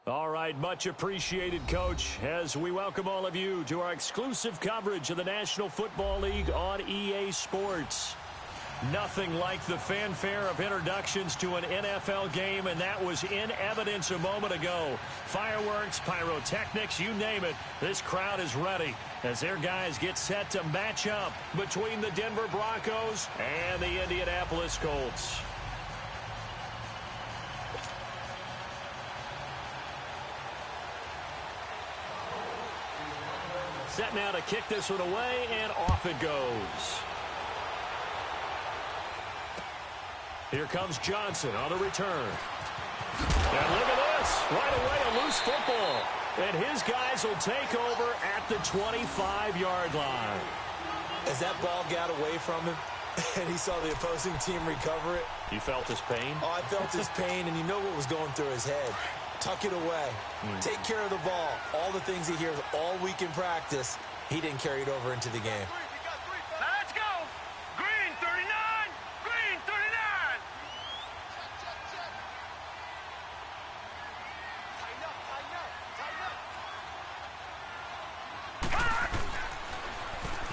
All right, much appreciated, Coach, as we welcome all of you to our exclusive coverage of the National Football League on EA Sports. Nothing like the fanfare of introductions to an NFL game, and that was in evidence a moment ago. Fireworks, pyrotechnics, you name it, this crowd is ready as their guys get set to match up between the Denver Broncos and the Indianapolis Colts. Set now to kick this one away, and off it goes. Here comes Johnson on the return. And look at this. Right away, a loose football. And his guys will take over at the 25-yard line. As that ball got away from him, and he saw the opposing team recover it. You felt his pain? Oh, I felt his pain, and you know what was going through his head. Tuck it away. Take care of the ball. All the things he hears all week in practice, he didn't carry it over into the game. Let's go. Green 39. Green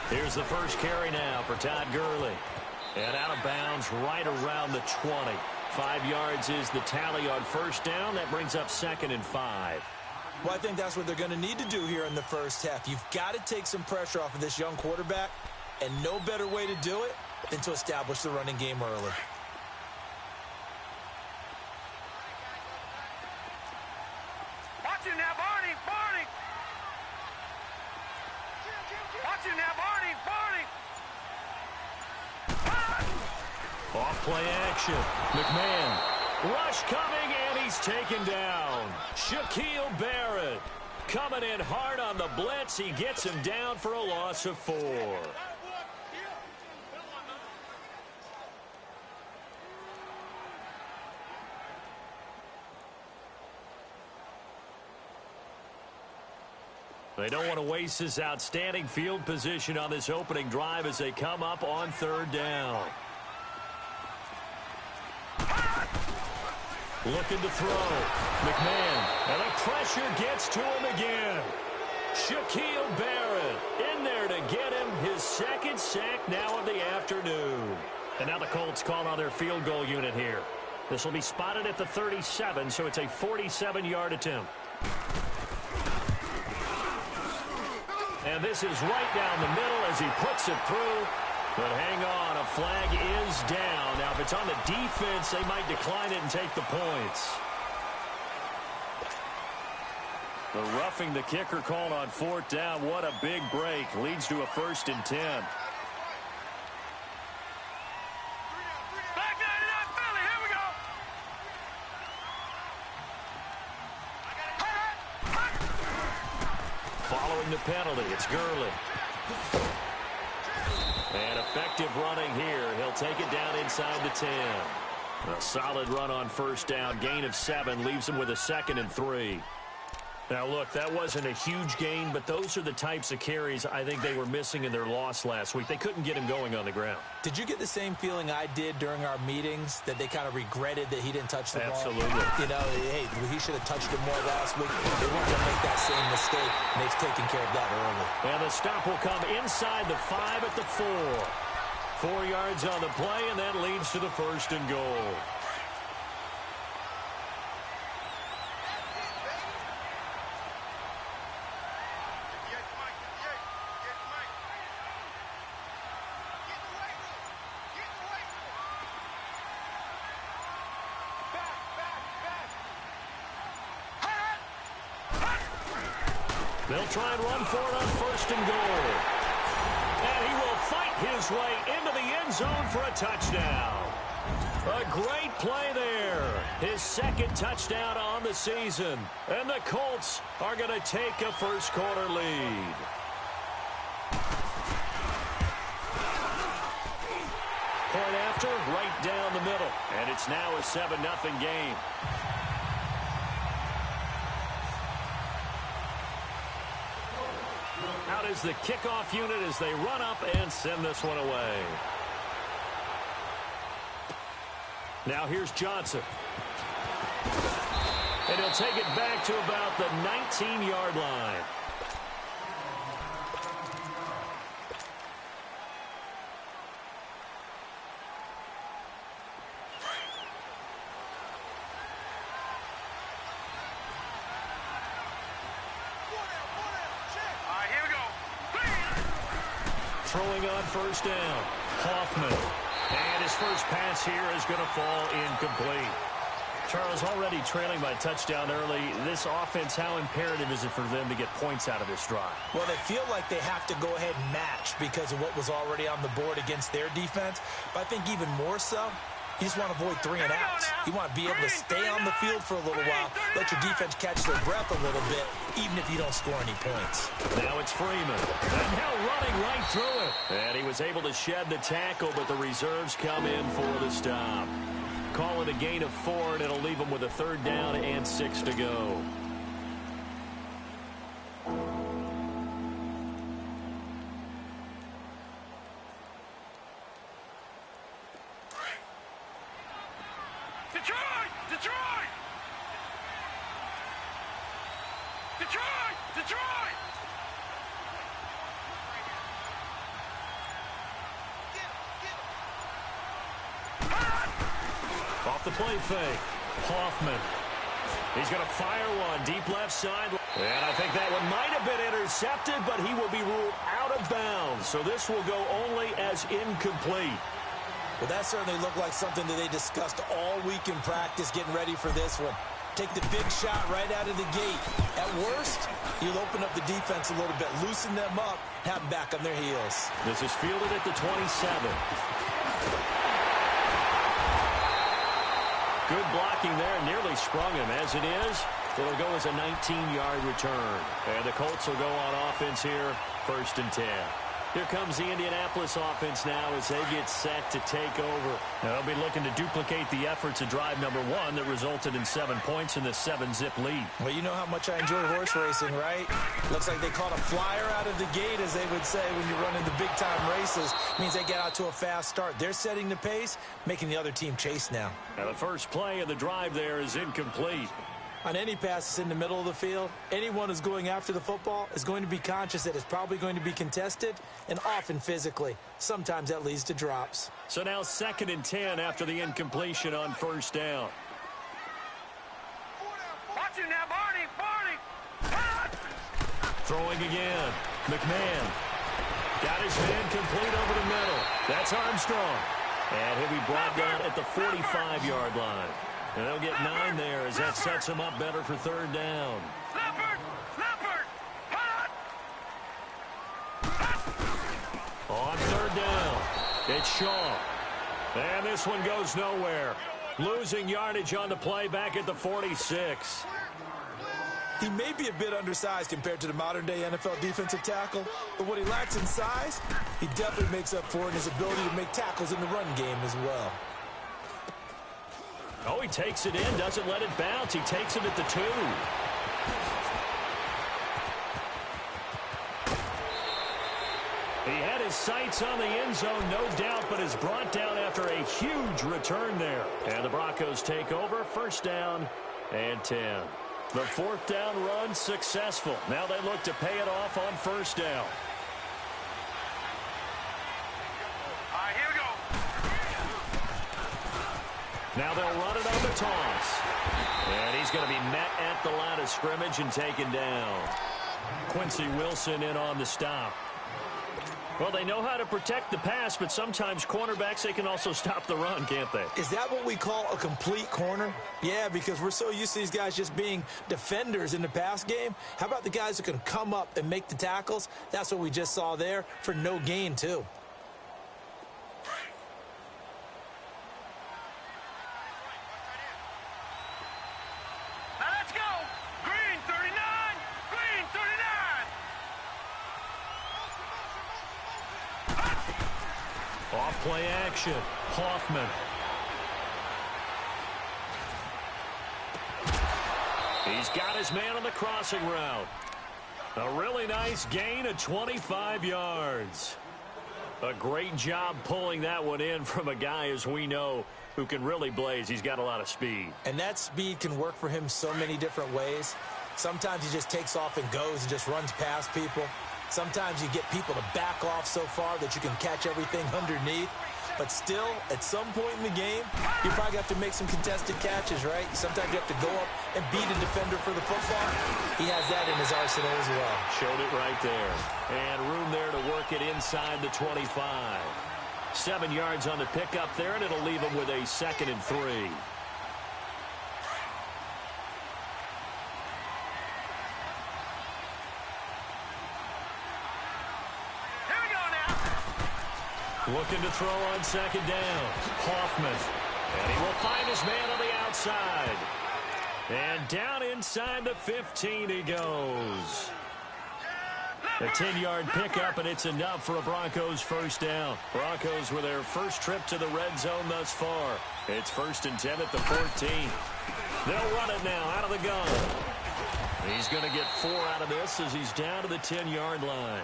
39. Here's the first carry now for Todd Gurley. And out of bounds right around the 20. 5 yards is the tally on first down. That brings up 2nd and 5. Well, I think that's what they're going to need to do here in the first half. You've got to take some pressure off of this young quarterback, and no better way to do it than to establish the running game early. Watch him now, Barney. Barney. Watch him now, Barney. Barney. Off play action. McMahon. Rush coming, and he's taken down. Shaquille Barrett coming in hard on the blitz. He gets him down for a loss of 4. They don't want to waste this outstanding field position on this opening drive as they come up on 3rd down. Looking to throw. McMahon. And the pressure gets to him again. Shaquille Barrett in there to get him his 2nd sack now of the afternoon. And now the Colts call on their field goal unit here. This will be spotted at the 37, so it's a 47-yard attempt. And this is right down the middle as he puts it through. But hang on, a flag is down. Now, if it's on the defense, they might decline it and take the points. The roughing the kicker called on 4th down. What a big break. Leads to a 1st and 10. Back 99 Philly. Here we go. Following the penalty, it's Gurley. And effective running here. He'll take it down inside the 10. A solid run on first down. Gain of 7 leaves him with a 2nd and 3. Now, look, that wasn't a huge gain, but those are the types of carries I think they were missing in their loss last week. They couldn't get him going on the ground. Did you get the same feeling I did during our meetings, that they kind of regretted that he didn't touch the ball? Absolutely. You know, hey, he should have touched it more last week. They weren't going to make that same mistake, and they've taken care of that early. And the stop will come inside the 5 at the 4. 4 yards on the play, and that leads to the 1st and goal. They'll try and run for it on 1st and goal. And he will fight his way into the end zone for a touchdown. A great play there. His 2nd touchdown on the season. And the Colts are going to take a first-quarter lead. Point after, right down the middle. And it's now a 7-0 game. Out is the kickoff unit as they run up and send this one away. Now here's Johnson. And he'll take it back to about the 19-yard line. Throwing on first down, Hoffman. And his first pass here is going to fall incomplete. Charles, already trailing by a touchdown early. This offense, how imperative is it for them to get points out of this drive? Well, they feel like they have to go ahead and match because of what was already on the board against their defense. But I think even more so, you just want to avoid 3 and outs. You want to be able to stay on the field for a little while, let your defense catch their breath a little bit, even if you don't score any points. Now it's Freeman. And now running right through it. And he was able to shed the tackle, but the reserves come in for the stop. Call it a gain of 4, and it'll leave them with a 3rd down and 6 to go. Off the play fake, Hoffman. He's going to fire one deep left side. And I think that one might have been intercepted, but he will be ruled out of bounds. So this will go only as incomplete. Well, that certainly looked like something that they discussed all week in practice getting ready for this one. Take the big shot right out of the gate. At worst, you'll open up the defense a little bit, loosen them up, have them back on their heels. This is fielded at the 27. Good blocking there, nearly sprung him. As it is, it'll go as a 19-yard return. And the Colts will go on offense here, 1st and 10. Here comes the Indianapolis offense now as they get set to take over. They'll be looking to duplicate the efforts of drive number 1 that resulted in 7 points in the 7-zip lead. Well, you know how much I enjoy horse racing, right? Looks like they caught a flyer out of the gate, as they would say when you're running the big-time races. It means they get out to a fast start. They're setting the pace, making the other team chase now. Now the first play of the drive there is incomplete. On any passes in the middle of the field, anyone who's going after the football is going to be conscious that it's probably going to be contested, and often physically. Sometimes that leads to drops. So now 2nd and 10 after the incompletion on first down. Watch him now, Barney. Throwing again. McMahon. Got his man complete over the middle. That's Armstrong. And he'll be brought down at the 45-yard line. And they'll get 9 there as that sets him up better for 3rd down. On 3rd down, it's Shaw. And this one goes nowhere. Losing yardage on the play back at the 46. He may be a bit undersized compared to the modern-day NFL defensive tackle, but what he lacks in size, he definitely makes up for in his ability to make tackles in the run game as well. Oh, he takes it in, doesn't let it bounce. He takes it at the 2. He had his sights on the end zone, no doubt, but is brought down after a huge return there. And the Broncos take over, 1st down and 10. The 4th down run successful. Now they look to pay it off on 1st down. Here we go. Now they'll run it on the toss. And he's going to be met at the line of scrimmage and taken down. Quincy Wilson in on the stop. Well, they know how to protect the pass, but sometimes cornerbacks, they can also stop the run, can't they? Is that what we call a complete corner? Yeah, because we're so used to these guys just being defenders in the pass game. How about the guys who can come up and make the tackles? That's what we just saw there for no gain, too. Play action. Hoffman. He's got his man on the crossing route. A really nice gain of 25 yards. A great job pulling that one in from a guy, as we know, who can really blaze. He's got a lot of speed. And that speed can work for him so many different ways. Sometimes he just takes off and goes and just runs past people. Sometimes you get people to back off so far that you can catch everything underneath. But still, at some point in the game, you probably have to make some contested catches, right? Sometimes you have to go up and beat a defender for the football. He has that in his arsenal as well. Showed it right there. And room there to work it inside the 25. 7 yards on the pickup there, and it'll leave him with a 2nd and 3. Looking to throw on 2nd down. Hoffman. And he will find his man on the outside. And down inside the 15 he goes. A 10-yard pickup, and it's enough for a Broncos first down. Broncos with their first trip to the red zone thus far. It's 1st and 10 at the 14. They'll run it now out of the gun. He's going to get 4 out of this as he's down to the 10-yard line.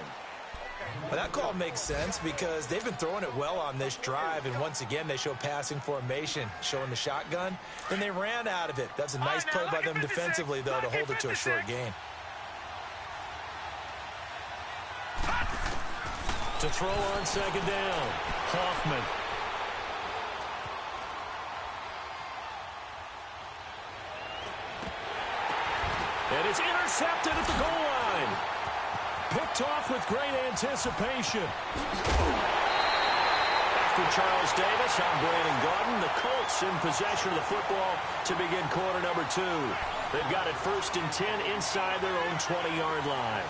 Well, that call makes sense because they've been throwing it well on this drive, and once again they show passing formation, showing the shotgun. Then they ran out of it. That's a nice play by them defensively, though, to hold it to a short gain. To throw on 2nd down, Hoffman. And it's intercepted at the goal line. Picked off with great anticipation. After Charles Davis, I'm Brandon Gordon. The Colts in possession of the football to begin quarter number 2. They've got it 1st and 10 inside their own 20-yard line.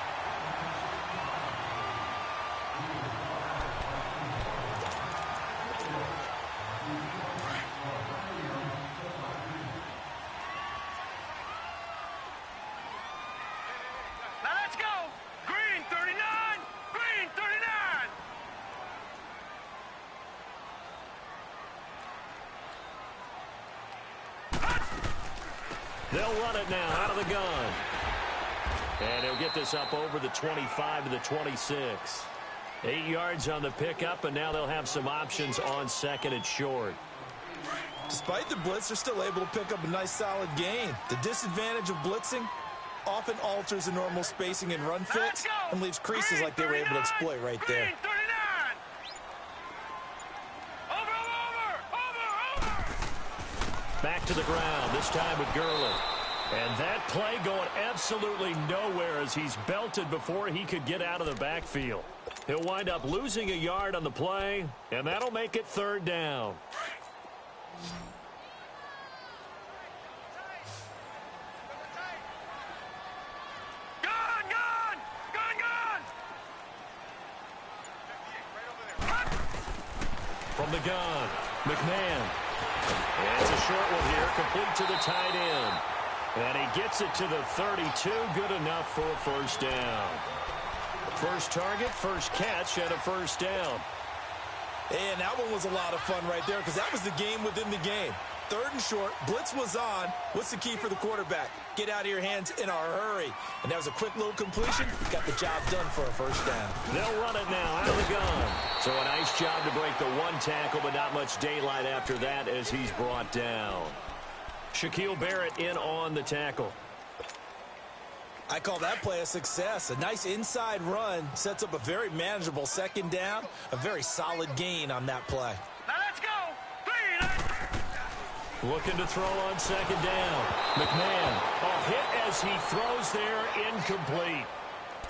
They'll run it now out of the gun. And he'll get this up over the 25 to the 26. 8 yards on the pickup, and now they'll have some options on 2nd and short. Despite the blitz, they're still able to pick up a nice solid gain. The disadvantage of blitzing often alters the normal spacing and run fits and leaves creases like they were able to exploit right there. Back to the ground, this time with Gurley. And that play going absolutely nowhere as he's belted before he could get out of the backfield. He'll wind up losing a yard on the play, and that'll make it 3rd down. From the gun, McMahon. And it's a short one here, complete to the tight end. And he gets it to the 32, good enough for a 1st down. First target, first catch, and a 1st down. And that one was a lot of fun right there because that was the game within the game. 3rd and short, blitz was on. What's the key for the quarterback? Get out of your hands in a hurry. And that was a quick little completion. Got the job done for a 1st down. They'll run it now out of the gun. So a nice job to break the 1 tackle, but not much daylight after that as he's brought down. Shaquille Barrett in on the tackle. I call that play a success. A nice inside run sets up a very manageable 2nd down. A very solid gain on that play. Now let's go. Looking to throw on 2nd down. McMahon, a hit as he throws there, incomplete.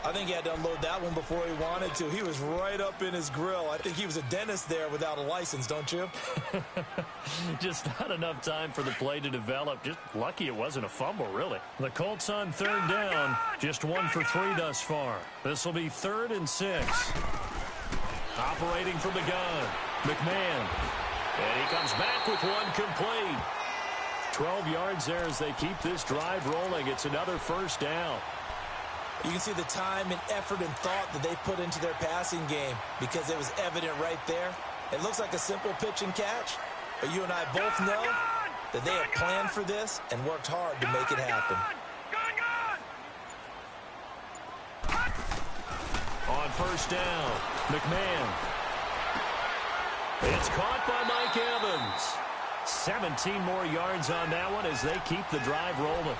I think he had to unload that one before he wanted to. He was right up in his grill. I think he was a dentist there without a license, don't you? Just not enough time for the play to develop. Just lucky it wasn't a fumble, really. The Colts on 3rd down. Just 1 for 3 thus far. This will be 3rd and 6. Operating from the gun. McMahon. And he comes back with 1 complete. 12 yards there as they keep this drive rolling. It's another 1st down. You can see the time and effort and thought that they put into their passing game because it was evident right there. It looks like a simple pitch and catch, but you and I both know that they have planned for this and worked hard to make it happen. On 1st down, McMahon. It's caught by Mike Evans. 17 more yards on that one as they keep the drive rolling.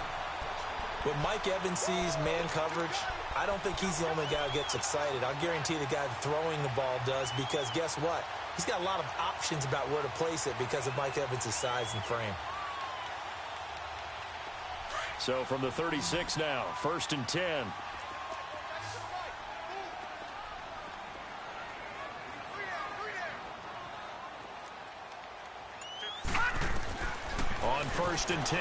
When Mike Evans sees man coverage, I don't think he's the only guy who gets excited. I'll guarantee the guy throwing the ball does, because guess what? He's got a lot of options about where to place it because of Mike Evans' size and frame. So from the 36 now, 1st and 10. On 1st and 10,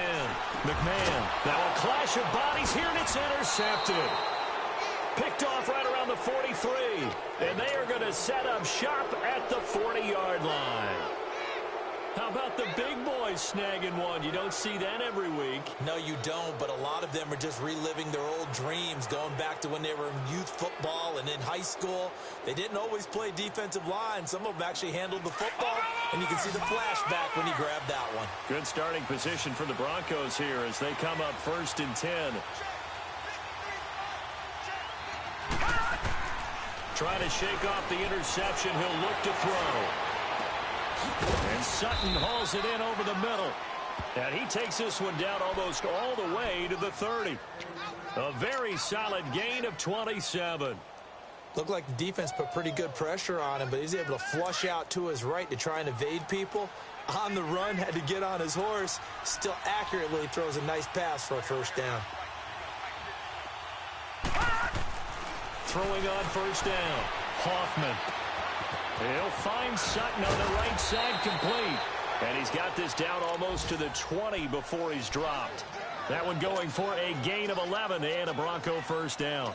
McMahon. Now a clash of bodies here, and it's intercepted. Picked off right around the 43. And they are going to set up shop at the 40-yard line. How about the big boys snagging one? You don't see that every week. No, you don't, but a lot of them are just reliving their old dreams, going back to when they were in youth football and in high school. They didn't always play defensive line. Some of them actually handled the football, and you can see the flashback when he grabbed that one. Good starting position for the Broncos here as they come up 1st and 10. Trying to shake off the interception. He'll look to throw. And Sutton hauls it in over the middle. And he takes this one down almost all the way to the 30. A very solid gain of 27. Looked like the defense put pretty good pressure on him, but he's able to flush out to his right to try and evade people. On the run, had to get on his horse. Still accurately throws a nice pass for a 1st down. Throwing on 1st down. Hoffman. He'll find Sutton on the right side, complete. And he's got this down almost to the 20 before he's dropped. That one going for a gain of 11 and a Bronco 1st down.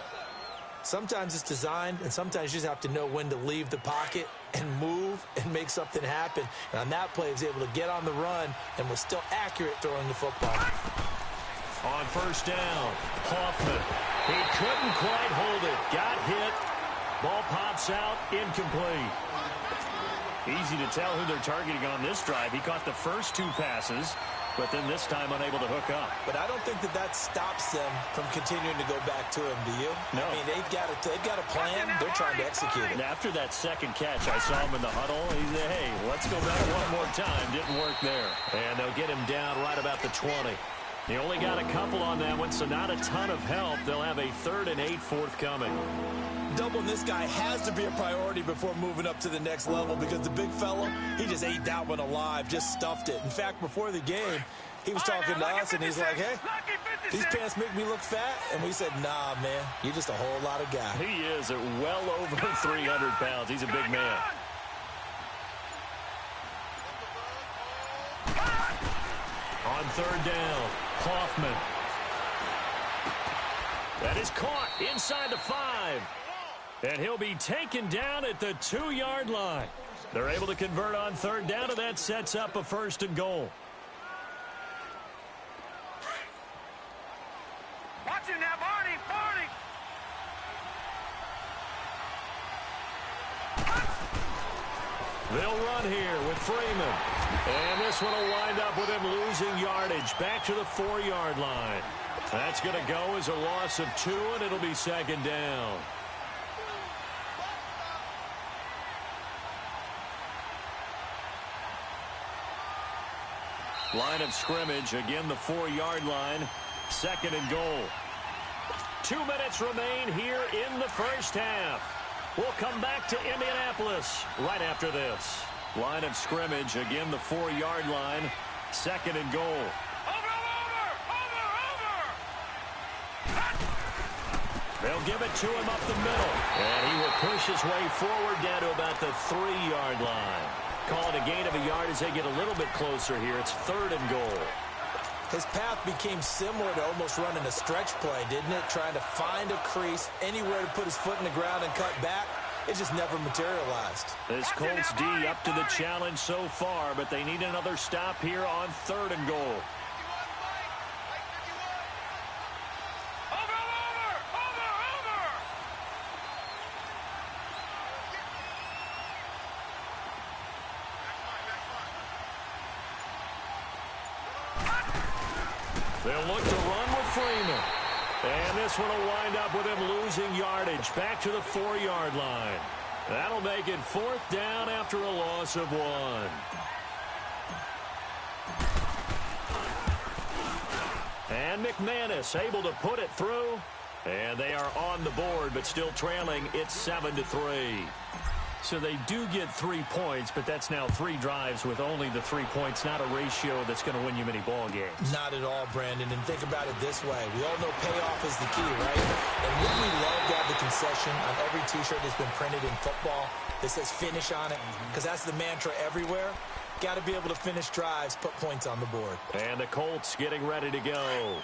Sometimes it's designed, and sometimes you just have to know when to leave the pocket and move and make something happen. And on that play, he was able to get on the run and was still accurate throwing the football. On 1st down, Hoffman. He couldn't quite hold it. Got hit. Ball pops out, incomplete. Easy to tell who they're targeting on this drive. He caught the first 2 passes, but then this time unable to hook up. But I don't think that stops them from continuing to go back to him, do you? No. I mean, they've got a plan. They're trying to execute it. And after that second catch, I saw him in the huddle. He said, hey, let's go back one more time. Didn't work there. And they'll get him down right about the 20. He only got a couple on that one, so not a ton of help. They'll have a 3rd and 8 forthcoming. Doubling this guy has to be a priority before moving up to the next level, because the big fella, he just ate that one alive, just stuffed it. In fact, before the game, he was talking to us, and he's like, hey, these pants make me look fat. And we said, nah, man, you're just a whole lot of guy. He is at well over 300 pounds. He's a big man. On 3rd down, Hoffman. That is caught inside the 5. And he'll be taken down at the 2-yard line. They're able to convert on 3rd down, and that sets up a 1st and goal. Watch him now, Barney. They'll run here with Freeman. And this one will wind up with him losing yardage back to the 4-yard line. That's going to go as a loss of 2, and it'll be 2nd down. Line of scrimmage, again the 4-yard line, 2nd and goal. 2 minutes remain here in the 1st half. We'll come back to Indianapolis right after this. Line of scrimmage, again the 4-yard line, 2nd and goal. Over! They'll give it to him up the middle. And he will push his way forward down to about the 3-yard line. Call it a gain of a yard as they get a little bit closer here. It's 3rd and goal. His path became similar to almost running a stretch play, didn't it? Trying to find a crease, anywhere to put his foot in the ground and cut back. It just never materialized. This Colts D up to the challenge so far, but they need another stop here on 3rd and goal. They'll look to run with Freeman. And this one will wind up with him losing yardage back to the 4-yard line. That'll make it 4th down after a loss of 1. And McManus able to put it through. And they are on the board, but still trailing. It's 7-3. So they do get 3 points, but that's now 3 drives with only the 3 points, not a ratio that's going to win you many ball games. Not at all, Brandon. And think about it this way. We all know payoff is the key, right? And wouldn't we love to have the concession on every T-shirt that's been printed in football that says finish on it? Because that's the mantra everywhere. Got to be able to finish drives, put points on the board. And the Colts getting ready to go.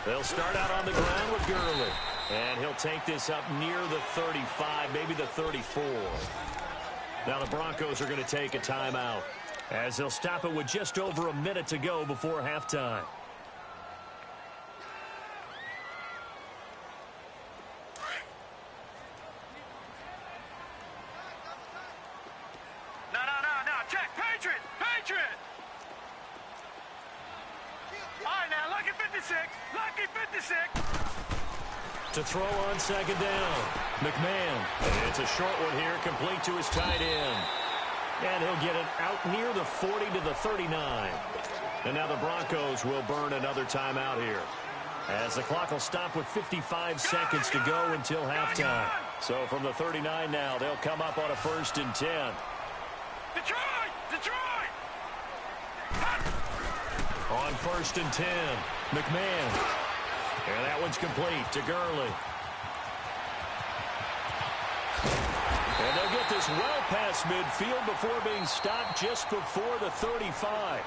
They'll start out on the ground with Gurley. And he'll take this up near the 35, maybe the 34. Now the Broncos are going to take a timeout, as they'll stop it with just over a minute to go before halftime. No. Check. Patriot. All right, now, lucky 56. Lucky 56. To throw on 2nd down. McMahon. And it's a short one here, complete to his tight end. And he'll get it out near the 40 to the 39. And now the Broncos will burn another timeout here, as the clock will stop with 55 seconds to go until halftime. So from the 39 now, they'll come up on a 1st and 10. Detroit! On 1st and 10, McMahon. And that one's complete to Gurley. And they'll get this well past midfield before being stopped just before the 35.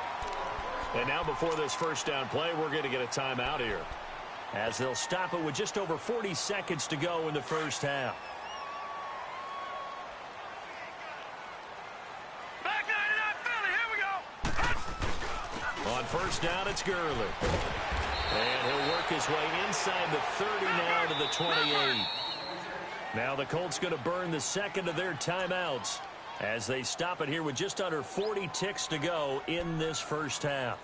And now before this 1st down play, we're going to get a timeout here, as they'll stop it with just over 40 seconds to go in the 1st half. Back 99 Philly, here we go. On 1st down, it's Gurley. And he'll work his way inside the 30 now to the 28. Now the Colts going to burn the 2nd of their timeouts, as they stop it here with just under 40 ticks to go in this 1st half.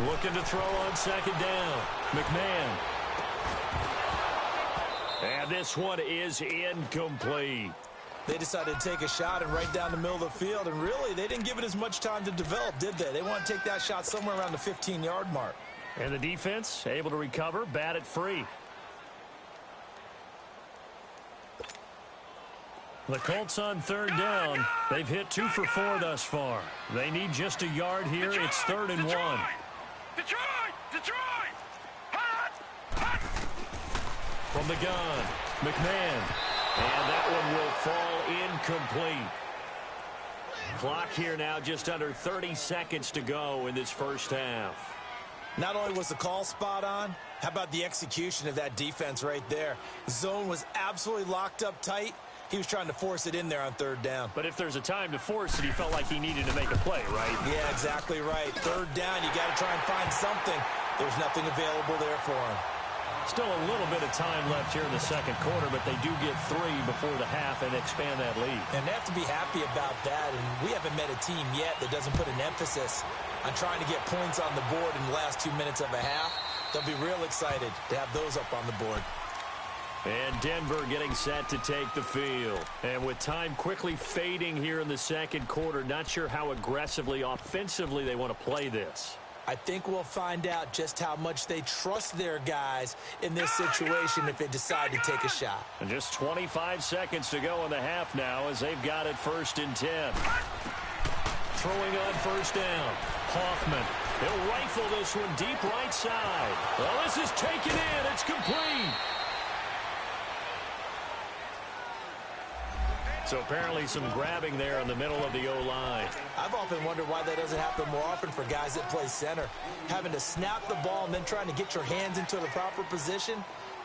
Looking to throw on 2nd down. McMahon. And this one is incomplete. They decided to take a shot and right down the middle of the field, and really, they didn't give it as much time to develop, did they? They want to take that shot somewhere around the 15-yard mark. And the defense able to recover, bat it free. The Colts on 3rd down. They've hit 2 for 4 thus far. They need just a yard here. It's 3rd and 1. Detroit! Hot! From the gun, McMahon. And that one will fall incomplete. Clock here now just under 30 seconds to go in this 1st half. Not only was the call spot on, how about the execution of that defense right there? Zone was absolutely locked up tight. He was trying to force it in there on 3rd down. But if there's a time to force it, he felt like he needed to make a play, right? Yeah, exactly right. 3rd down, you got to try and find something. There's nothing available there for him. Still a little bit of time left here in the 2nd quarter, but they do get 3 before the half and expand that lead. And they have to be happy about that, and we haven't met a team yet that doesn't put an emphasis on trying to get points on the board in the last 2 minutes of a half. They'll be real excited to have those up on the board. And Denver getting set to take the field. And with time quickly fading here in the 2nd quarter, not sure how aggressively, offensively they want to play this. I think we'll find out just how much they trust their guys in this situation if they decide to take a shot. And just 25 seconds to go in the half now, as they've got it 1st and 10. Throwing on 1st down. Hoffman. He'll rifle this one deep right side. Well, this is taken in. It's complete. So apparently some grabbing there in the middle of the O-line. I've often wondered why that doesn't happen more often for guys that play center. Having to snap the ball and then trying to get your hands into the proper position,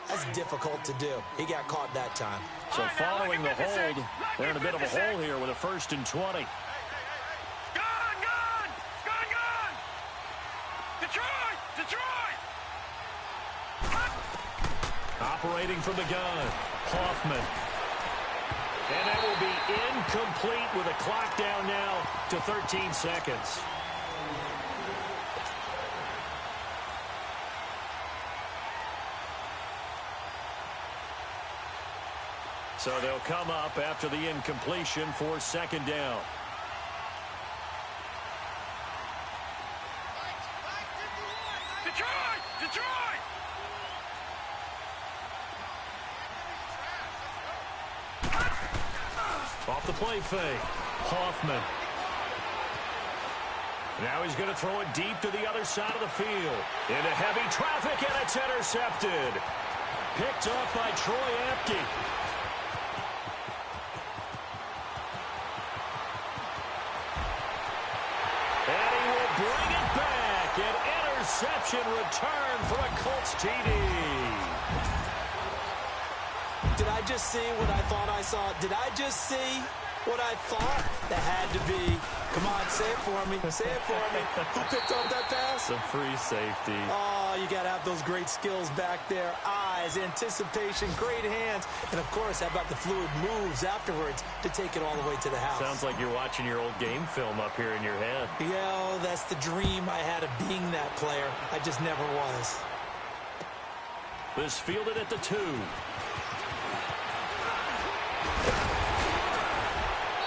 That's difficult to do. He got caught that time. So following the hold, they're in a bit of a hole here with a 1st and 20. Operating from the gun, Hoffman. And that will be incomplete with a clock down now to 13 seconds. So they'll come up after the incompletion for 2nd down. Detroit! Off the play fake, Hoffman. Now he's going to throw it deep to the other side of the field. Into heavy traffic, and it's intercepted. Picked off by Troy Apke. And he will bring it back. An interception return for a Colts TD. Did I just see what I thought I saw? Did I just see what I thought? That had to be. Come on, say it for me. Say it for me. Who picked up that pass? The free safety. Oh, you got to have those great skills back there. Eyes, anticipation, great hands. And, of course, how about the fluid moves afterwards to take it all the way to the house? Sounds like you're watching your old game film up here in your head. Yeah, that's the dream I had of being that player. I just never was. This fielded at the 2.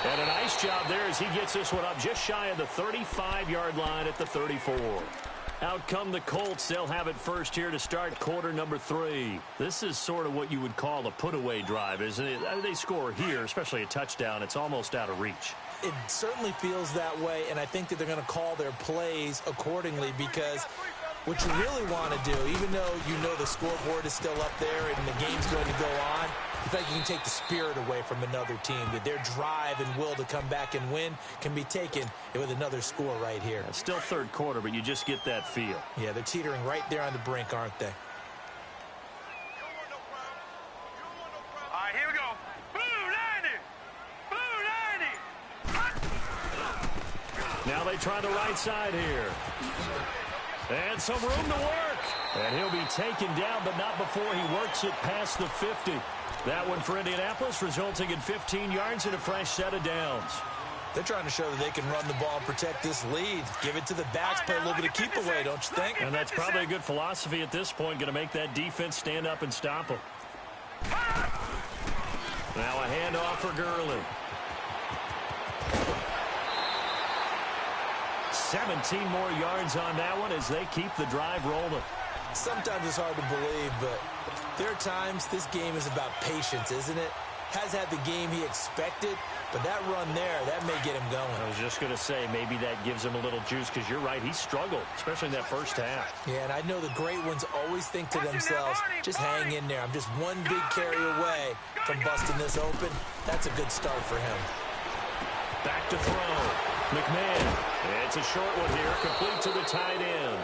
And a nice job there as he gets this one up just shy of the 35-yard line at the 34. Out come the Colts. They'll have it first here to start quarter number 3. This is sort of what you would call a put-away drive, isn't it? They score here, especially a touchdown. It's almost out of reach. It certainly feels that way, and I think that they're going to call their plays accordingly because what you really want to do, even though you know the scoreboard is still up there and the game's going to go on, I think you can take the spirit away from another team, that their drive and will to come back and win can be taken with another score right here. It's still 3rd quarter, but you just get that feel. Yeah, they're teetering right there on the brink, aren't they? All right, here we go. Blue 90! Now they try the right side here. And some room to work. And he'll be taken down, but not before he works it past the 50. That one for Indianapolis, resulting in 15 yards and a fresh set of downs. They're trying to show that they can run the ball and protect this lead. Give it to the backs, play a little bit of keep away, don't you think? And that's probably a good philosophy at this point, going to make that defense stand up and stop them. Now a handoff for Gurley. 17 more yards on that one as they keep the drive rolling. Sometimes it's hard to believe, but there are times this game is about patience, isn't it? Has had the game he expected, but that run there, that may get him going. I was just going to say, maybe that gives him a little juice, because you're right, he struggled, especially in that first half. Yeah, and I know the great ones always think to themselves, just hang in there. I'm just one big carry away from busting this open. That's a good start for him. Back to throw. McMahon. It's a short one here, complete to the tight end.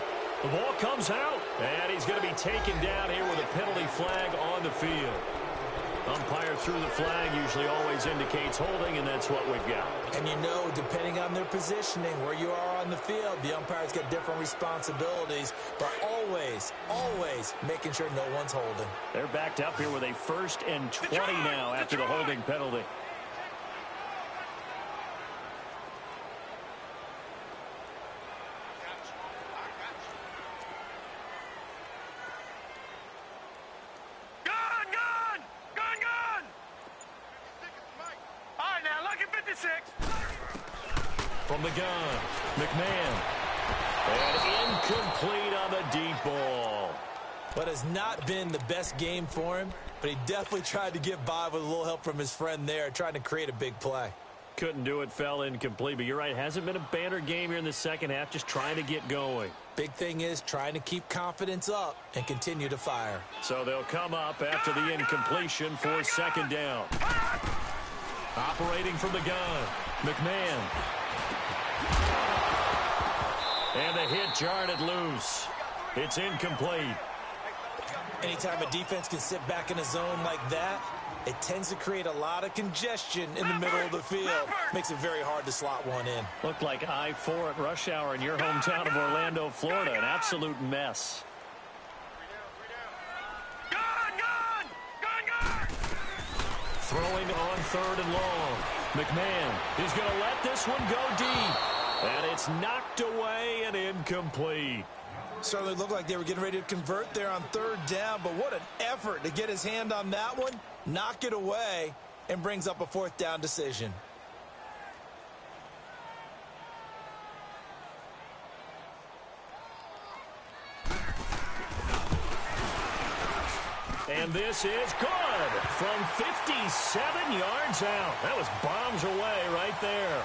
The ball comes out, and he's going to be taken down here with a penalty flag on the field. Umpire threw the flag, usually always indicates holding, and that's what we've got. And you know, depending on their positioning, where you are on the field, the umpire's got different responsibilities, but always, always making sure no one's holding. They're backed up here with a 1st and 20 now after the holding penalty. From the gun, McMahon. And incomplete on the deep ball. But has not been the best game for him, but he definitely tried to get by with a little help from his friend there, trying to create a big play. Couldn't do it, fell incomplete, but you're right, hasn't been a banner game here in the second half, just trying to get going. Big thing is trying to keep confidence up and continue to fire. So they'll come up after the incompletion for 2nd down. Operating from the gun, McMahon. And the hit jarred it loose. It's incomplete. Anytime a defense can sit back in a zone like that, it tends to create a lot of congestion in the middle of the field. Makes it very hard to slot one in. Looked like I-4 at rush hour in your hometown of Orlando, Florida. An absolute mess. Throwing on 3rd and long. McMahon is going to let this one go deep. And it's knocked away and incomplete. Certainly looked like they were getting ready to convert there on 3rd down, but what an effort to get his hand on that one, knock it away, and brings up a 4th down decision. And this is good from 57 yards out. That was bombs away right there.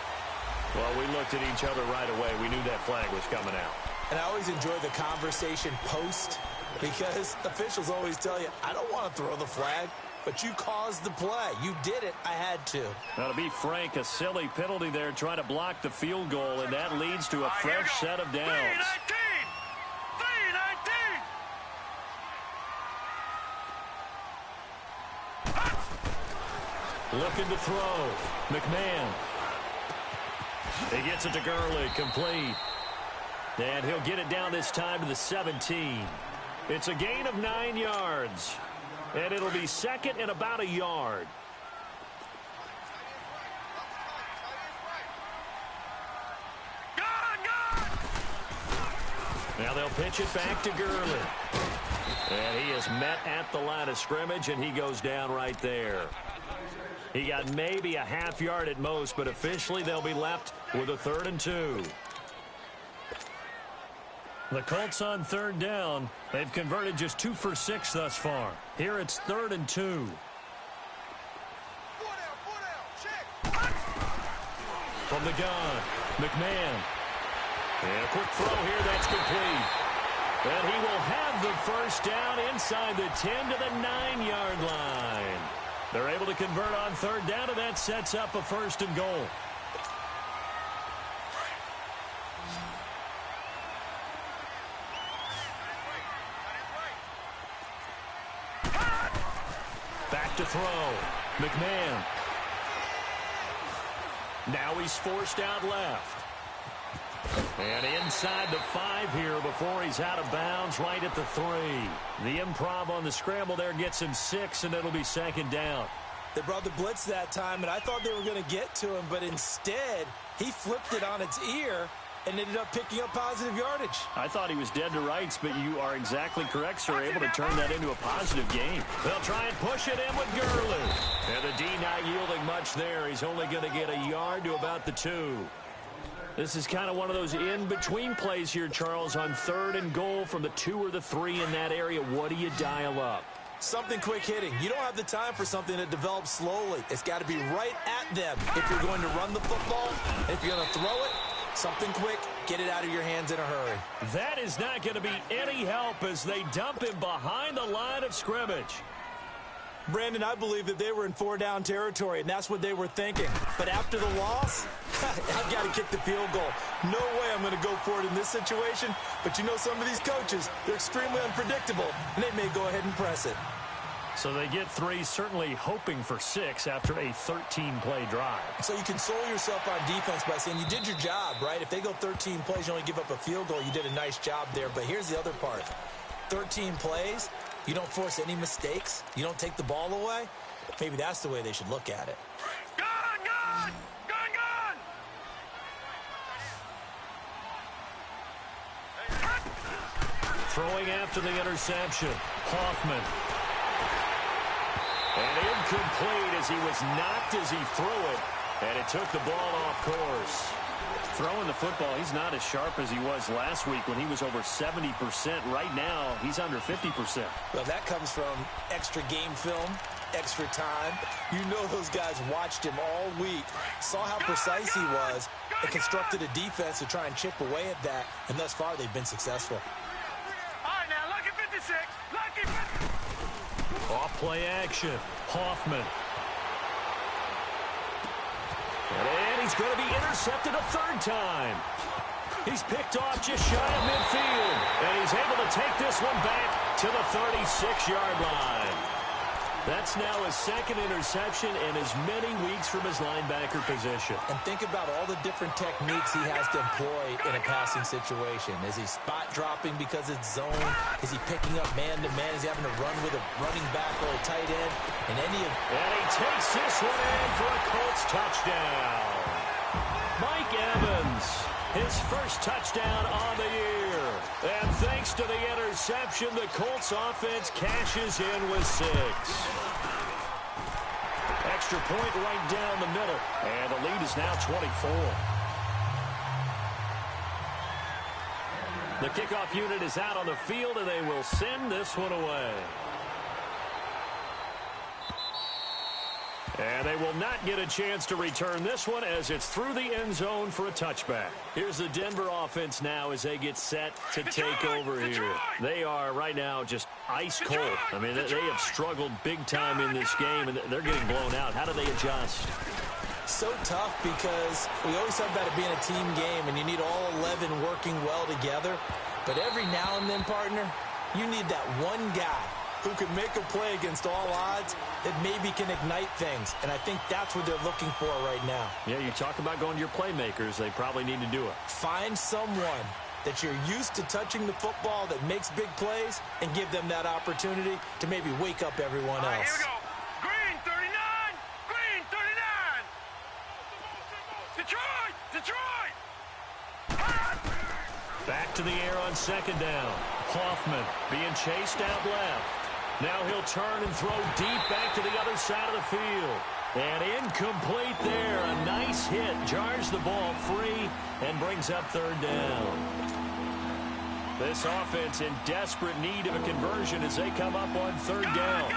Well, we looked at each other right away. We knew that flag was coming out. And I always enjoy the conversation post because officials always tell you, I don't want to throw the flag, but you caused the play. You did it. I had to. Now, to be frank, a silly penalty there trying to block the field goal, and that leads to a fresh set of downs. 3-19! Looking to throw. McMahon. He gets it to Gurley, complete. And he'll get it down this time to the 17. It's a gain of 9 yards. And it'll be 2nd and about a yard. Now they'll pitch it back to Gurley. And he is met at the line of scrimmage, and he goes down right there. He got maybe a half yard at most, but officially they'll be left with a 3rd and 2. The Colts on 3rd down. They've converted just 2 for 6 thus far. Here it's 3rd and 2. From the gun, McMahon. And a quick throw here, that's complete. And he will have the first down inside the 10 to the 9-yard line. They're able to convert on 3rd down, and that sets up a 1st and goal. Back to throw. McMahon. Now he's forced out left. And inside the 5 here before he's out of bounds right at the 3. The improv on the scramble there gets him 6, and it'll be 2nd down. They brought the blitz that time, and I thought they were going to get to him, but instead he flipped it on its ear and ended up picking up positive yardage. I thought he was dead to rights, but you are exactly correct, sir. Able to turn that into a positive gain. They'll try and push it in with Gurley. And the D not yielding much there. He's only going to get a yard to about the 2. This is kind of one of those in-between plays here, Charles, on 3rd and goal from the 2 or the 3 in that area. What do you dial up? Something quick hitting. You don't have the time for something that develops slowly. It's got to be right at them if you're going to run the football. And if you're going to throw it, something quick, get it out of your hands in a hurry. That is not going to be any help as they dump him behind the line of scrimmage. Brandon, I believe that they were in 4-down territory, and that's what they were thinking. But after the loss, I've got to kick the field goal. No way I'm going to go for it in this situation. But you know some of these coaches, they're extremely unpredictable, and they may go ahead and press it. So they get 3, certainly hoping for 6 after a 13-play drive. So you console yourself on defense by saying you did your job, right? If they go 13 plays, you only give up a field goal, you did a nice job there. But here's the other part. 13 plays, you don't force any mistakes, you don't take the ball away. Maybe that's the way they should look at it. Gun! Throwing after the interception. Hoffman. And incomplete as he was knocked as he threw it. And it took the ball off course. Throwing the football, he's not as sharp as he was last week when he was over 70%. Right now, he's under 50%. Well, that comes from extra game film, extra time. You know those guys watched him all week, saw how precise he was, and constructed a defense to try and chip away at that. And thus far, they've been successful. All right, now, lucky 56. Lucky 56. Off play action. Hoffman. And he's going to be intercepted a 3rd time. He's picked off just shy of midfield. And he's able to take this one back to the 36-yard line. That's now his second interception and as many weeks from his linebacker position. And think about all the different techniques he has to employ in a passing situation. Is he spot dropping because it's zone? Is he picking up man-to-man? Is he having to run with a running back or a tight end? And he takes this one in for a Colts touchdown. Mike Evans, his first touchdown on the year. And thanks to the interception, the Colts offense cashes in with 6. Extra point right down the middle. And the lead is now 24. The kickoff unit is out on the field, and they will send this one away. And they will not get a chance to return this one as it's through the end zone for a touchback. Here's the Denver offense now as they get set to take over here. They are right now just ice cold. I mean, they have struggled big time in this game, and they're getting blown out. How do they adjust? So tough because we always talk about it being a team game, and you need all 11 working well together. But every now and then, partner, you need that one guy who can make a play against all odds that maybe can ignite things. And I think that's what they're looking for right now. Yeah, you talk about going to your playmakers. They probably need to do it. Find someone that you're used to touching the football that makes big plays and give them that opportunity to maybe wake up everyone else. Here we go. Green 39. Green 39. Detroit. Detroit. Back to the air on second down. Hoffman being chased out left. Now he'll turn and throw deep back to the other side of the field. And incomplete there. A nice hit. Jars the ball free and brings up third down. This offense in desperate need of a conversion as they come up on third down.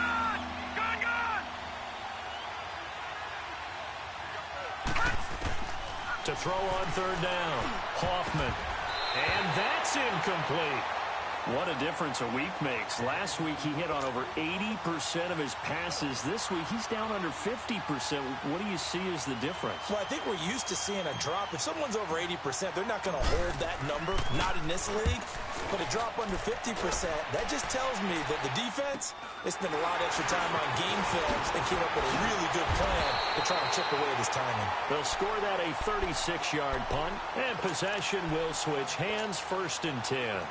To throw on third down. Hoffman. And that's incomplete. What a difference a week makes. Last week he hit on over 80% of his passes. This week he's down under 50%. What do you see as the difference? Well, I think we're used to seeing a drop. If someone's over 80%, they're not going to hold that number. Not in this league. But a drop under 50%, that just tells me that the defense, they spent a lot of extra time on game films and came up with a really good plan to try and chip away this timing. They'll score that a 36-yard punt, and possession will switch hands, 1st and 10.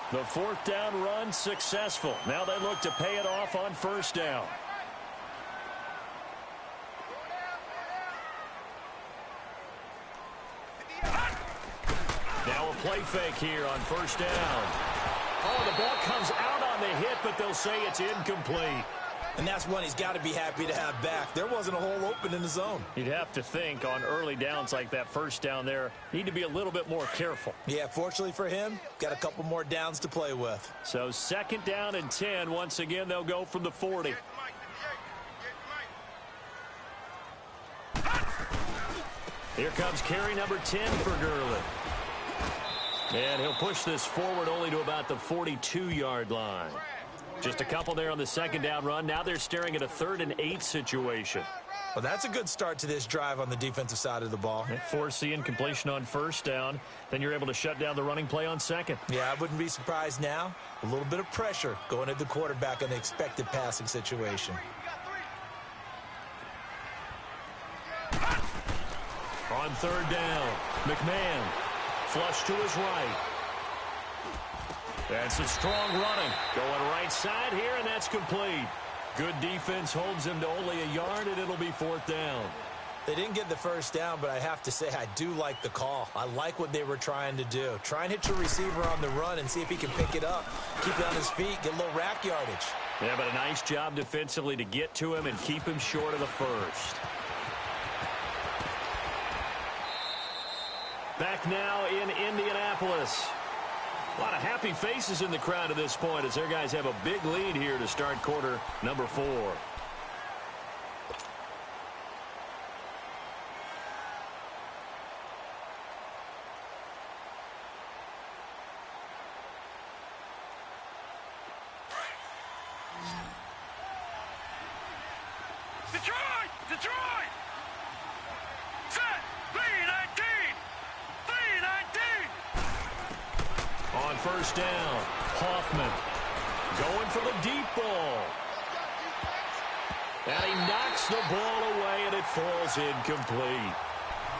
The 4th down run successful. Now they look to pay it off on 1st down. Now a play fake here on 1st down. Oh, the ball comes out on the hit, but they'll say it's incomplete. And that's one he's got to be happy to have back. There wasn't a hole open in the zone. You'd have to think on early downs like that 1st down there, need to be a little bit more careful. Yeah, fortunately for him, got a couple more downs to play with. So 2nd down and 10. Once again, they'll go from the 40. Here comes carry number 10 for Gurley. And he'll push this forward only to about the 42-yard line. Just a couple there on the 2nd down run. Now they're staring at a 3rd and 8 situation. Well, that's a good start to this drive on the defensive side of the ball. Force the incompletion on 1st down. Then you're able to shut down the running play on 2nd. Yeah, I wouldn't be surprised now. A little bit of pressure going at the quarterback in the expected passing situation. On 3rd down, McMahon flush to his right. That's a strong running. Going right side here, and that's complete. Good defense holds him to only a yard, and it'll be 4th down. They didn't get the 1st down, but I have to say I do like the call. I like what they were trying to do. Try and hit your receiver on the run and see if he can pick it up. Keep it on his feet, get a little rack yardage. Yeah, but a nice job defensively to get to him and keep him short of the 1st. Back now in Indianapolis. A lot of happy faces in the crowd at this point as their guys have a big lead here to start quarter number 4. Detroit! Detroit! Set! 3-19! 3-19! On first down, Hoffman going for the deep ball. And he knocks the ball away, and it falls incomplete.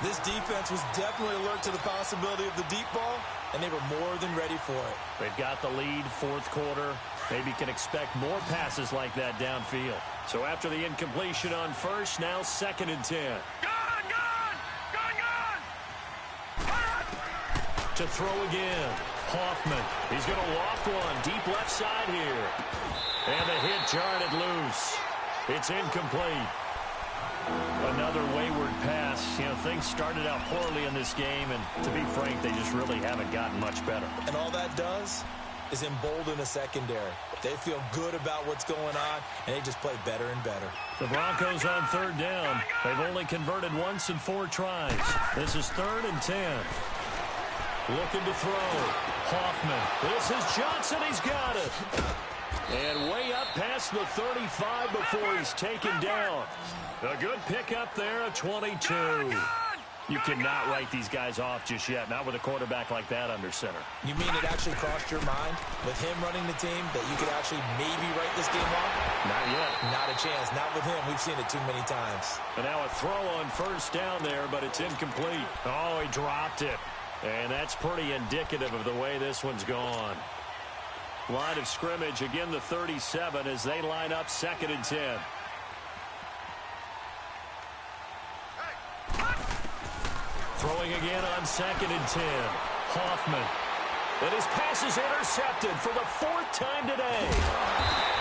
This defense was definitely alert to the possibility of the deep ball, and they were more than ready for it. They've got the lead, fourth quarter. Maybe can expect more passes like that downfield. So after the incompletion on first, now 2nd and 10. To throw again, Hoffman. He's going to loft one deep left side here. And the hit jarred it loose. It's incomplete. Another wayward pass. You know, things started out poorly in this game, and to be frank, they just really haven't gotten much better. And all that does is embolden a secondary. They feel good about what's going on, and they just play better and better. The Broncos on 3rd down. They've only converted once in 4 tries. This is 3rd and 10. Looking to throw. Hoffman. This is Johnson. He's got it. And way up past the 35 before he's taken down. A good pickup there, a 22. You cannot write these guys off just yet, not with a quarterback like that under center. You mean it actually crossed your mind with him running the team that you could actually maybe write this game off? Not yet. Not a chance. Not with him. We've seen it too many times. And now a throw on first down there, but it's incomplete. Oh, he dropped it. And that's pretty indicative of the way this one's gone. Line of scrimmage, again the 37 as they line up 2nd and 10. Throwing again on 2nd and 10. Hoffman. And his pass is intercepted for the 4th time today.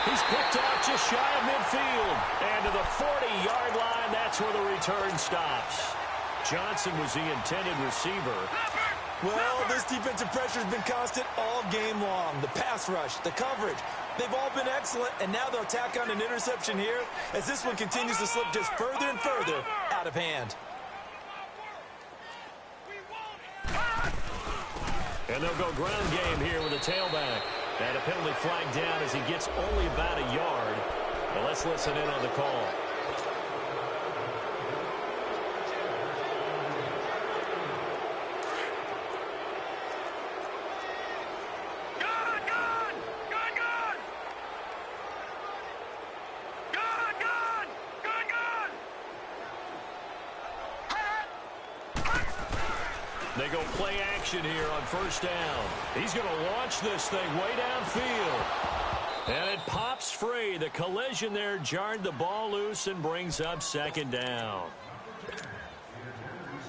He's picked out just shy of midfield. And to the 40-yard line, that's where the return stops. Johnson was the intended receiver. Well, this defensive pressure has been constant all game long. The pass rush, the coverage, they've all been excellent, and now they'll tack on an interception here as this one continues to slip just further and further out of hand. And they'll go ground game here with a tailback. And a penalty flag down as he gets only about a yard. But let's listen in on the call. They go play action here on first down. He's going to launch this thing way downfield. And it pops free. The collision there jarred the ball loose and brings up 2nd down.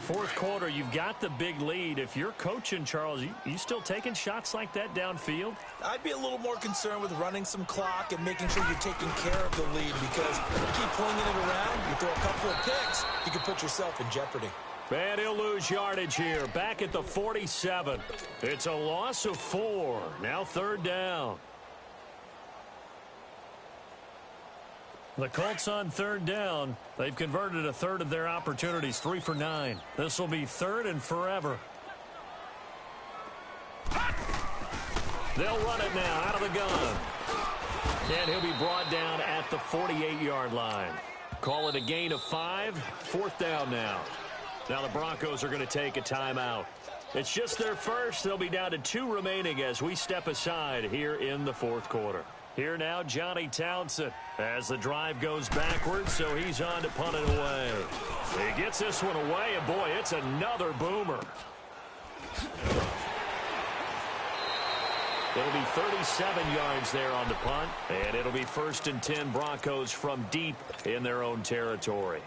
4th quarter, you've got the big lead. If you're coaching, Charles, you still taking shots like that downfield? I'd be a little more concerned with running some clock and making sure you're taking care of the lead, because if you keep flinging it around, you throw a couple of picks, you can put yourself in jeopardy. And he'll lose yardage here, back at the 47. It's a loss of 4. Now 3rd down. The Colts on 3rd down. They've converted a third of their opportunities, 3 for 9. This will be 3rd and forever. They'll run it now out of the gun. And he'll be brought down at the 48-yard line. Call it a gain of 5. 4th down now. Now the Broncos are going to take a timeout. It's just their first. They'll be down to 2 remaining as we step aside here in the 4th quarter. Here now, Johnny Townsend as the drive goes backwards, so he's on to punt it away. He gets this one away, and boy, it's another boomer. It'll be 37 yards there on the punt, and it'll be 1st and 10 Broncos from deep in their own territory.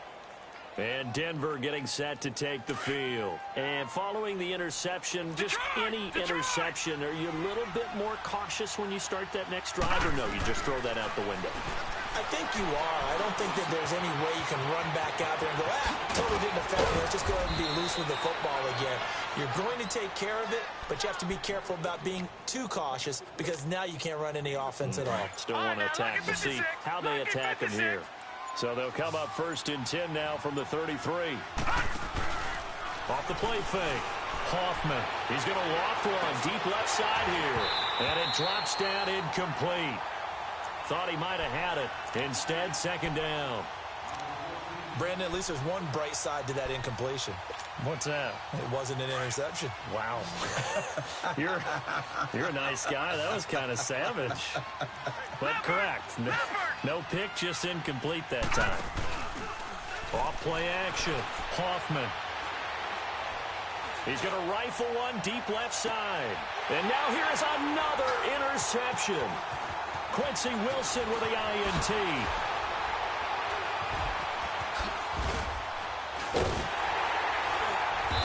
And Denver getting set to take the field. And following the interception, just any interception, are you a little bit more cautious when you start that next drive, or no, you just throw that out the window? I think you are. I don't think that there's any way you can run back out there and go, totally didn't affect me. Let's just go ahead and be loose with the football again. You're going to take care of it, but you have to be careful about being too cautious, because now you can't run any offense at all. Still want to attack. We'll see how they attack him here. So they'll come up 1st and 10 now from the 33. Off the play fake. Hoffman. He's going to loft one deep left side here. And it drops down incomplete. Thought he might have had it. Instead, 2nd down. Brandon, at least there's one bright side to that incompletion. What's that? It wasn't an interception. Wow. You're a nice guy. That was kind of savage. But correct. No pick, just incomplete that time. Off play action. Hoffman. He's going to rifle one deep left side. And now here's another interception. Quincy Wilson with the INT.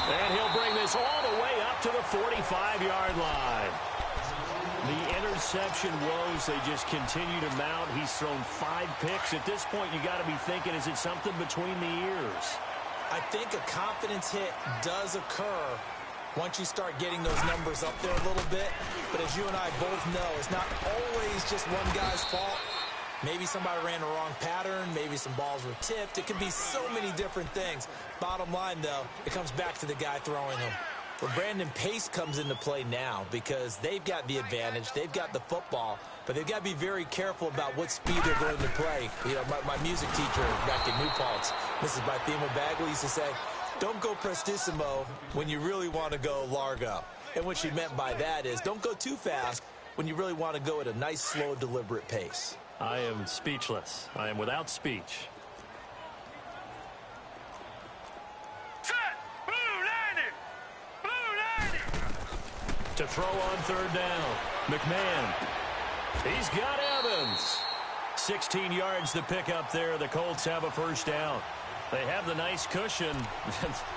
And he'll bring this all the way up to the 45-yard line. The interception woes, they just continue to mount. He's thrown 5 picks. At this point, you got to be thinking, is it something between the ears? I think a confidence hit does occur once you start getting those numbers up there a little bit. But as you and I both know, it's not always just one guy's fault. Maybe somebody ran the wrong pattern. Maybe some balls were tipped. It could be so many different things. Bottom line, though, it comes back to the guy throwing them. Well, Brandon, pace comes into play now because they've got the advantage. They've got the football, but they've got to be very careful about what speed they're going to play. You know, my music teacher back in New Paltz, Mrs. Bythema Bagley, used to say, don't go prestissimo when you really want to go largo. And what she meant by that is don't go too fast when you really want to go at a nice, slow, deliberate pace. I am speechless. I am without speech. Set. Blue 90. To throw on third down. McMahon. He's got Evans. 16 yards to pick up there. The Colts have a first down. They have the nice cushion.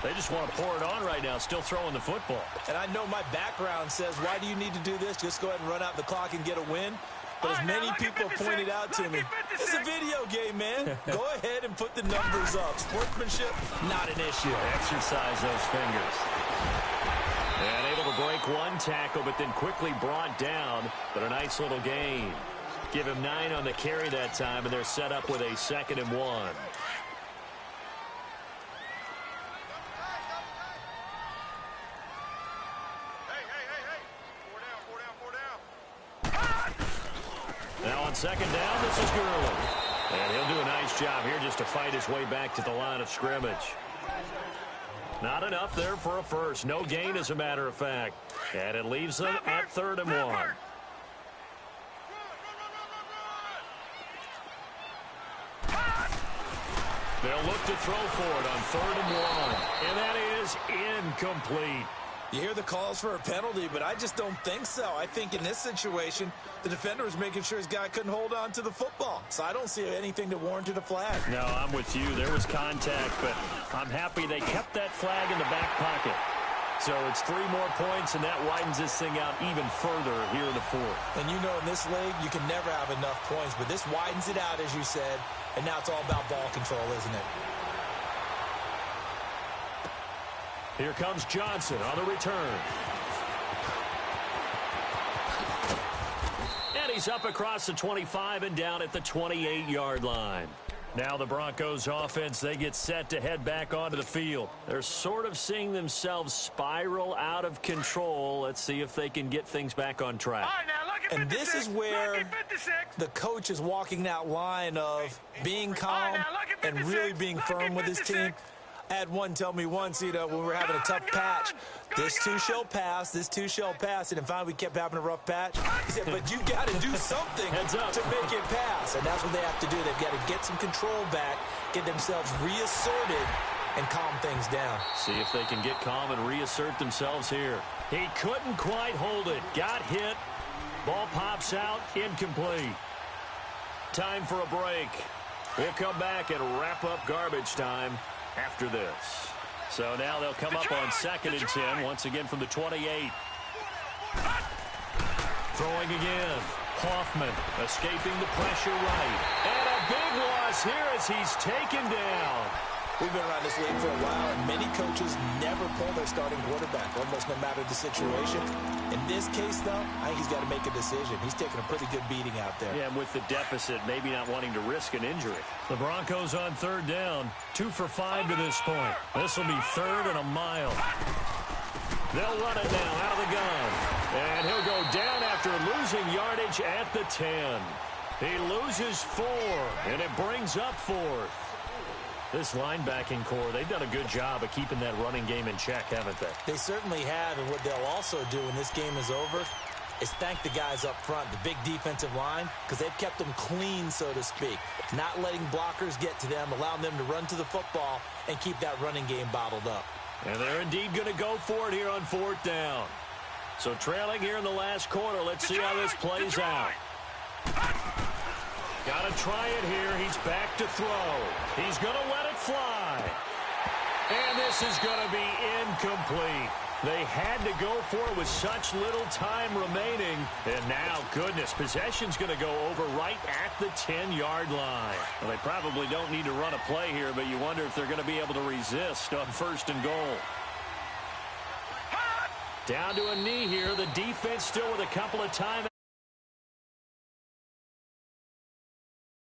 They just want to pour it on right now, still throwing the football. And I know my background says, why do you need to do this? Just go ahead and run out the clock and get a win. But as many people have pointed out to me, it's a video game, man. Go ahead and put the numbers up. Sportsmanship, not an issue. Exercise those fingers. And able to break one tackle, but then quickly brought down. But a nice little gain. Give him 9 on the carry that time, and they're set up with a 2nd and 1. Now on 2nd down, this is Gurley. And he'll do a nice job here just to fight his way back to the line of scrimmage. Not enough there for a first. No gain, as a matter of fact. And it leaves them at 3rd and 1. They'll look to throw for it on 3rd and 1. And that is incomplete. You hear the calls for a penalty, but I just don't think so. I think in this situation, the defender was making sure his guy couldn't hold on to the football. So I don't see anything to warrant a flag. No, I'm with you. There was contact, but I'm happy they kept that flag in the back pocket. So it's 3 more points, and that widens this thing out even further here in the 4th. And you know in this league, you can never have enough points, but this widens it out, as you said, and now it's all about ball control, isn't it? Here comes Johnson on the return. And he's up across the 25 and down at the 28-yard line. Now the Broncos offense, they get set to head back onto the field. They're sort of seeing themselves spiral out of control. Let's see if they can get things back on track. All right, now look at And 56, this is where look at 56. the coach is walking that line of being calm and really being firm with his team. I had one tell me once, you know, when we were having a tough patch, this too shall pass, this too shall pass. And finally we kept having a rough patch. He said, but you got to do something to make it pass. And that's what they have to do. They've got to get some control back, get themselves reasserted, and calm things down. See if they can get calm and reassert themselves here. He couldn't quite hold it. Got hit. Ball pops out. Incomplete. Time for a break. We'll come back and wrap up garbage time after this. So now they'll come up on 2nd and 10, once again from the 28. Throwing again. Hoffman escaping the pressure right. And a big loss here as he's taken down. We've been around this league for a while, and many coaches never pull their starting quarterback, almost no matter the situation. In this case, though, I think he's got to make a decision. He's taking a pretty good beating out there. Yeah, and with the deficit, maybe not wanting to risk an injury. The Broncos on 3rd down, 2 for 5 to this point. This will be 3rd and a mile. They'll run it now out of the gun. And he'll go down after losing yardage at the 10. He loses 4, and it brings up 4th. This linebacking core, they've done a good job of keeping that running game in check, haven't they? They certainly have, and what they'll also do when this game is over is thank the guys up front, the big defensive line, because they've kept them clean, so to speak. Not letting blockers get to them, allowing them to run to the football and keep that running game bottled up. And they're indeed going to go for it here on 4th down. So trailing here in the last quarter. Let's see how this plays out. Got to try it here. He's back to throw. He's going to let it fly. And this is going to be incomplete. They had to go for it with such little time remaining. And now, goodness, possession's going to go over right at the 10-yard line. Well, they probably don't need to run a play here, but you wonder if they're going to be able to resist on 1st and goal. Down to a knee here. The defense still with a couple of timeouts.